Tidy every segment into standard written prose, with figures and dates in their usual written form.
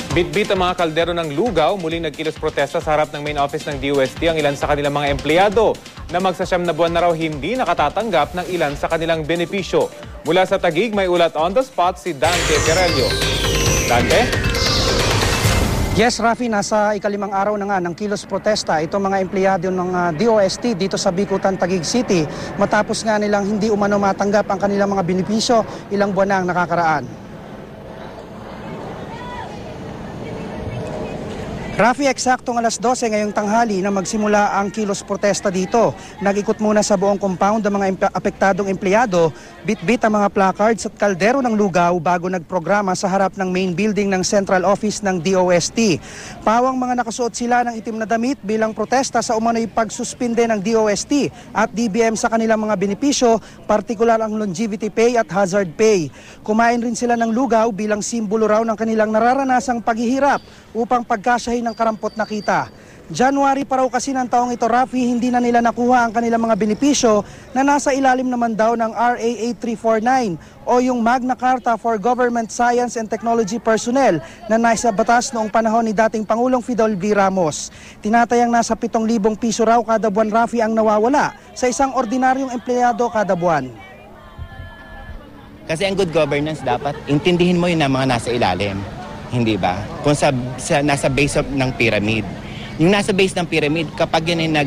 Bitbit ang mga kaldero ng lugaw, muling nagkilos protesta sa harap ng main office ng DOST ang ilan sa kanilang mga empleyado na magsasyam na buwan na raw hindi nakatatanggap ng ilan sa kanilang benepisyo. Mula sa Taguig, may ulat on the spot si Dante Perelio. Dante? Yes, Rafi, nasa ikalimang araw na nga ng kilos protesta itong mga empleyado ng DOST dito sa Bicutan, Taguig City matapos nga nilang hindi umano matanggap ang kanilang mga benepisyo ilang buwan na ang nakakaraan. Rafi, eksaktong alas 12 ngayong tanghali na magsimula ang kilos protesta dito. Nag-ikot muna sa buong compound ang mga apektadong empleyado, bitbit ang mga placards at kaldero ng lugaw bago nagprograma sa harap ng main building ng central office ng DOST. Pawang mga nakasuot sila ng itim na damit bilang protesta sa umano'y pagsuspinde ng DOST at DBM sa kanilang mga benepisyo, partikular ang longevity pay at hazard pay. Kumain rin sila ng lugaw bilang simbolo raw ng kanilang nararanasang paghihirap upang pagkasyahin ng karampot na kita. January pa raw kasi ng taong ito, Rafi, hindi na nila nakuha ang kanilang mga benepisyo na nasa ilalim naman daw ng RA 8349 o yung Magna Carta for Government Science and Technology Personnel na nasa batas noong panahon ni dating Pangulong Fidel V. Ramos. Tinatayang nasa 7,000 piso raw kada buwan, Rafi, ang nawawala sa isang ordinaryong empleyado kada buwan. Kasi ang good governance dapat, intindihin mo yun ang mga nasa ilalim. Hindi ba? Kung nasa base ng pyramid. Yung nasa base ng pyramid, kapag yan ay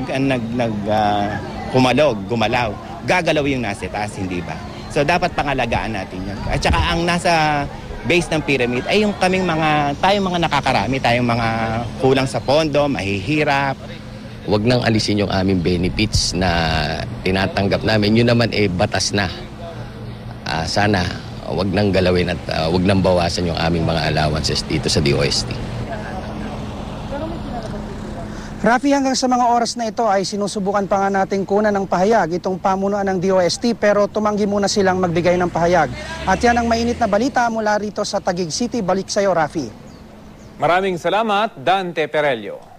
gumalaw, gagalaw yung nasa taas, hindi ba? So dapat pangalagaan natin yan. At saka ang nasa base ng pyramid ay yung tayong mga nakakarami, tayong mga kulang sa pondo, mahihirap. Huwag nang alisin yung aming benefits na tinatanggap namin. Yun naman batas na. Sana wag nang galawin at wag nang bawasan yung aming mga allowances dito sa DOST. Rafi, hanggang sa mga oras na ito ay sinusubukan pa nga nating kunan ng pahayag itong pamunuan ng DOST pero tumanggi muna silang magbigay ng pahayag. At yan ang mainit na balita mula rito sa Taguig City. Balik sa iyo, Rafi. Maraming salamat, Dante Perelio.